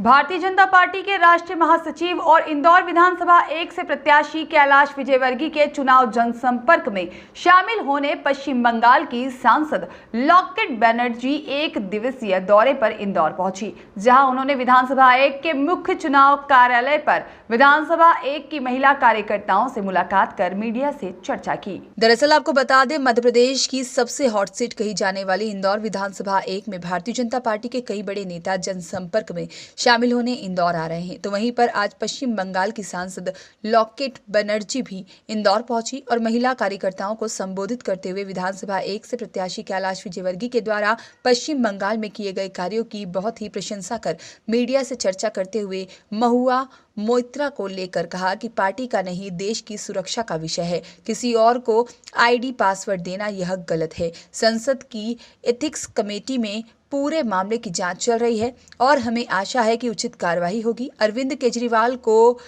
Bharatiya Janata party के राष्ट्रीय महासचिव और इंदौर विधानसभा 1 से प्रत्याशी कैलाश विजयवर्गीय के चुनाव जनसंपर्क में शामिल होने पश्चिम बंगाल की सांसद लॉकेट बनर्जी एक दिवसीय दौरे पर इंदौर पहुंची, जहां उन्होंने विधानसभा 1 के मुख्य चुनाव कार्यालय पर विधानसभा 1 की महिला कार्यकर्ताओं से मुलाकात कर मीडिया से चर्चा की। दरअसल आपको बता दें, मध्य प्रदेश की सबसे हॉट सीट कही जाने वाली इंदौर विधानसभा 1 में भारतीय जनता पार्टी के कई बड़े नेता जनसंपर्क में शामिल होने इंदौर आ रहे हैं। तो वहीं पर आज पश्चिम बंगाल की सांसद लॉकेट बनर्जी भी इंदौर पहुंची और महिला कार्यकर्ताओं को संबोधित करते हुए विधानसभा 1 से प्रत्याशी कैलाश विजयवर्गीय के द्वारा पश्चिम बंगाल में किए गए कार्यों की बहुत ही प्रशंसा कर मीडिया से चर्चा करते हुए महुआ मोइत्रा को लेकर कहा कि पार्टी का नहीं, देश की सुरक्षा का विषय है। किसी और को आईडी पासवर्ड देना यह गलत है। संसद की एथिक्स कमेटी में पूरे मामले की जांच चल रही है और हमें आशा है कि उचित कार्रवाई होगी। अरविंद केजरीवाल को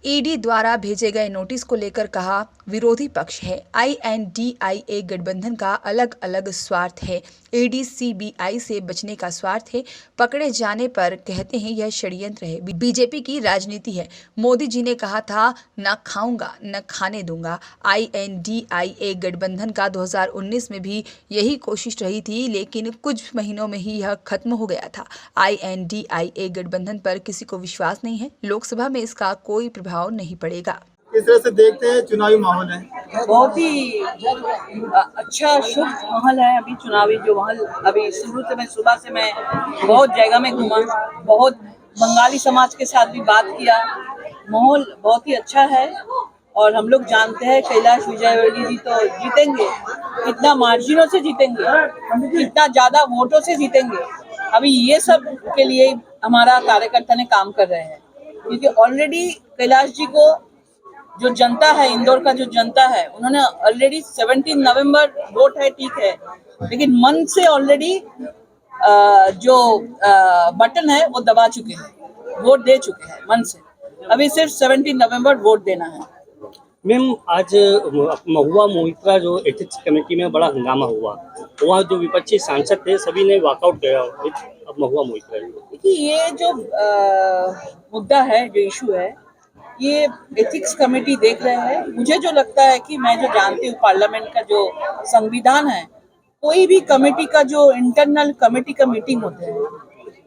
ईडी द्वारा भेजे गए नोटिस को लेकर कहा, विरोधी पक्ष है, INDIA गठबंधन का अलग अलग स्वार्थ है, ईडी CBI से बचने का स्वार्थ है, पकड़े जाने पर कहते हैं यह षड्यंत्र है, बीजेपी की राजनीति है। मोदी जी ने कहा था न खाऊंगा न खाने दूंगा। INDIA गठबंधन का 2019 में भी यही कोशिश रही थी, लेकिन कुछ महीनों में ही यह खत्म हो गया था। INDIA गठबंधन पर किसी को विश्वास नहीं है, लोकसभा में इसका कोई प्रभाव नहीं पड़ेगा। किस तरह से देखते हैं चुनावी माहौल है? बहुत ही अच्छा शुभ माहौल है अभी चुनावी जो माहौल। अभी सुबह से मैं बहुत जगह में घूमा, बहुत बंगाली समाज के साथ भी बात किया। माहौल बहुत ही अच्छा है और हम लोग जानते हैं कैलाश विजयवर्गीय जी तो जीतेंगे, कितना मार्जिनों से जीतेंगे, कितना ज्यादा वोटों से जीतेंगे। अभी ये सब के लिए हमारा कार्यकर्ता ने काम कर रहे हैं, क्योंकि ऑलरेडी कैलाश जी को जो जनता है, इंदौर का जो जनता है, उन्होंने ऑलरेडी 17 नवंबर वोट है, ठीक है, लेकिन मन से ऑलरेडी जो बटन है वो दबा चुके हैं, वोट दे चुके हैं मन से। अभी सिर्फ 17 नवंबर वोट देना है। मैम, आज महुआ मोइत्रा जो एथिक्स कमेटी में बड़ा हंगामा हुआ, वहाँ जो विपक्षी सांसद थे सभी ने वॉकआउट किया। अब महुआ मोइत्रा देखिए, ये जो मुद्दा है, जो इशू है, ये एथिक्स कमेटी देख रहे हैं। मुझे जो लगता है कि मैं जो जानती हूँ पार्लियामेंट का जो संविधान है, कोई भी कमेटी का जो इंटरनल कमेटी का मीटिंग होता है,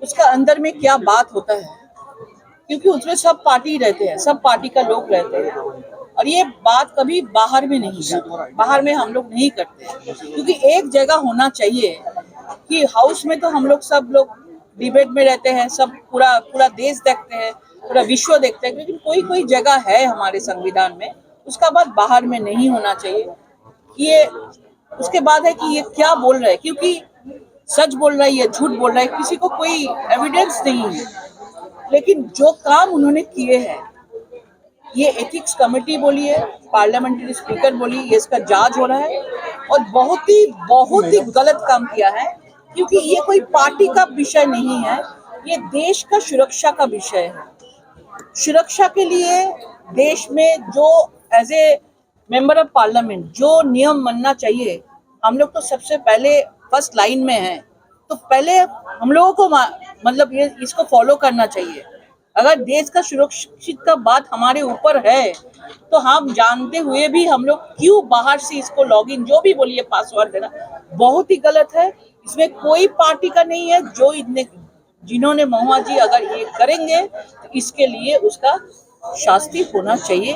उसका अंदर में क्या बात होता है, क्योंकि उसमें सब पार्टी रहते हैं, सब पार्टी का लोग रहते हैं, और ये बात कभी बाहर में नहीं करते, बाहर में हम लोग नहीं करते, क्योंकि एक जगह होना चाहिए कि हाउस में तो हम लोग सब लोग डिबेट में रहते हैं, सब पूरा देश देखते हैं, पूरा विश्व देखते हैं, लेकिन कोई जगह है हमारे संविधान में, उसका बात बाहर में नहीं होना चाहिए। ये उसके बाद है कि ये क्या बोल रहा है, क्योंकि सच बोल रहा है या झूठ बोल रहा है, किसी को कोई एविडेंस नहीं है, लेकिन जो काम उन्होंने किए हैं, ये एथिक्स कमेटी बोली है, पार्लियामेंट्री स्पीकर बोली, ये इसका जांच हो रहा है और बहुत ही गलत काम किया है, क्योंकि ये कोई पार्टी का विषय नहीं है, ये देश का सुरक्षा का विषय है। सुरक्षा के लिए देश में जो as a member of parliament जो नियम मानना चाहिए, हम लोग तो सबसे पहले फर्स्ट लाइन में हैं, तो पहले हम लोगों को मतलब ये इसको फॉलो करना चाहिए। अगर देश का सुरक्षित का बात हमारे ऊपर है, तो हम जानते हुए भी हम लोग क्यों बाहर से इसको लॉगिन, जो भी बोलिए, पासवर्ड देना बहुत ही गलत है। इसमें कोई पार्टी का नहीं है। जो जिन्होंने महुआ जी अगर ये करेंगे तो इसके लिए उसका शास्ति होना चाहिए।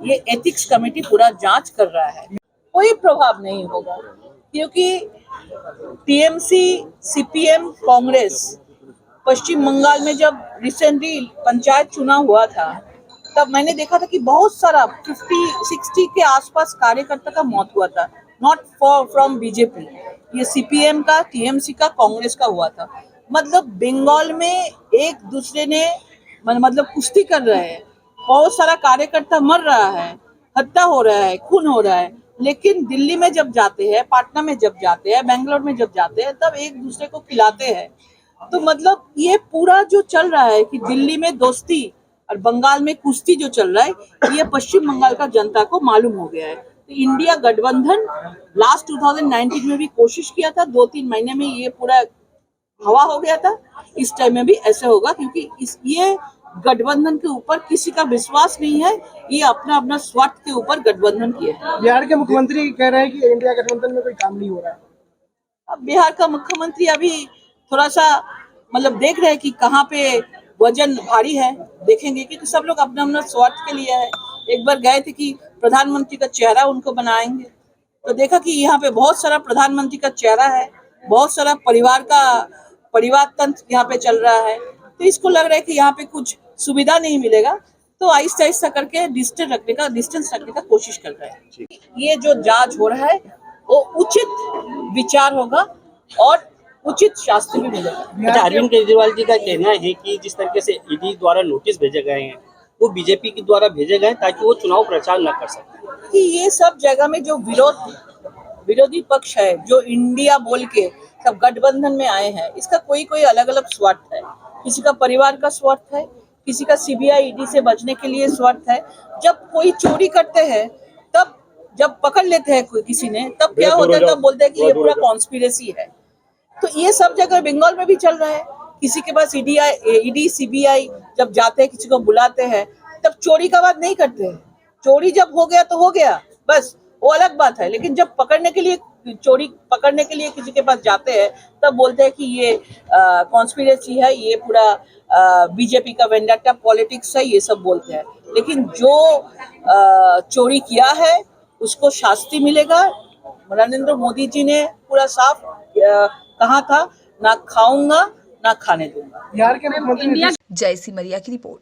ये एथिक्स कमेटी पूरा जांच कर रहा है, कोई प्रभाव नहीं होगा, क्योंकि TMC, CPM, कांग्रेस पश्चिम बंगाल में जब रिसेंटली पंचायत चुनाव हुआ था, तब मैंने देखा था कि बहुत सारा 50-60 के आसपास कार्यकर्ता का मौत हुआ था, नॉट फ्रॉम बीजेपी। ये CPM का, TMC का, कांग्रेस का हुआ था। मतलब बंगाल में एक दूसरे ने मतलब कुश्ती कर रहे हैं, बहुत सारा कार्यकर्ता मर रहा है, हत्या हो रहा है, खून हो रहा है, लेकिन दिल्ली में जब जाते हैं, पटना में जब जाते हैं, बेंगलोर में जब जाते हैं, तब एक दूसरे को खिलाते हैं। तो मतलब ये पूरा जो चल रहा है कि दिल्ली में दोस्ती और बंगाल में कुश्ती जो चल रहा है, ये पश्चिम बंगाल का जनता को मालूम हो गया है। तो इंडिया गठबंधन लास्ट 2019 में भी कोशिश किया था, 2-3 महीने में ये पूरा हवा हो गया था, इस टाइम में भी ऐसे होगा, क्योंकि ये गठबंधन के ऊपर किसी का विश्वास नहीं है, ये अपना अपना स्वार्थ के ऊपर गठबंधन किए हैं। बिहार के मुख्यमंत्री कह रहे हैं कि इंडिया गठबंधन में कोई काम नहीं हो रहा है। अब बिहार का मुख्यमंत्री अभी थोड़ा सा मतलब देख रहे हैं कि कहाँ पे वजन भारी है, देखेंगे, क्योंकि सब लोग अपना अपना स्वार्थ के लिए है। एक बार गए थे कि प्रधानमंत्री का चेहरा उनको बनाएंगे, तो देखा कि यहाँ पे बहुत सारा प्रधानमंत्री का चेहरा है, बहुत सारा परिवार तंत्र यहाँ पे चल रहा है, तो इसको लग रहा है कि यहाँ पे कुछ सुविधा नहीं मिलेगा, तो आहिस्ता आहिस्ता करके डिस्टेंस रखने का कोशिश कर रहे हैं। ये जो जांच हो रहा है वो उचित विचार होगा और उचित शास्ति भी मिलेगा। अच्छा, अरविंद केजरीवाल जी का कहना है कि जिस तरीके से ईडी द्वारा नोटिस भेजे गए हैं वो बीजेपी के द्वारा भेजे गए ताकि वो चुनाव प्रचार न कर सके। कि ये सब जगह में जो विरोधी पक्ष है, जो इंडिया बोल के सब गठबंधन में आए हैं, इसका कोई अलग अलग स्वार्थ है। किसी का परिवार का स्वार्थ है, किसी का सीबीआई ईडी से बचने के लिए स्वार्थ है। जब कोई चोरी करते हैं, तब जब पकड़ लेते हैं कोई किसी ने, तब क्या होता है, तब बोलते हैं कि ये पूरा कॉन्स्पिरेसी है। तो ये सब जगह बंगाल में भी चल रहा है। किसी के पास ईडी सीबीआई जब जाते हैं, किसी को बुलाते हैं, तब चोरी का बात नहीं करते हैं। चोरी जब हो गया तो हो गया, बस वो अलग बात है। लेकिन जब चोरी पकड़ने के लिए किसी के पास जाते हैं, तब बोलते हैं कि ये कॉन्स्पिरेसी है, ये पूरा बीजेपी का वेंडाटा पॉलिटिक्स है, ये सब बोलते हैं। लेकिन जो चोरी किया है उसको शास्ति मिलेगा। नरेंद्र मोदी जी ने पूरा साफ कहा था, ना खाऊंगा ना खाने दूंगा। बिहार के मुख्यमंत्री जय सिमरिया की रिपोर्ट।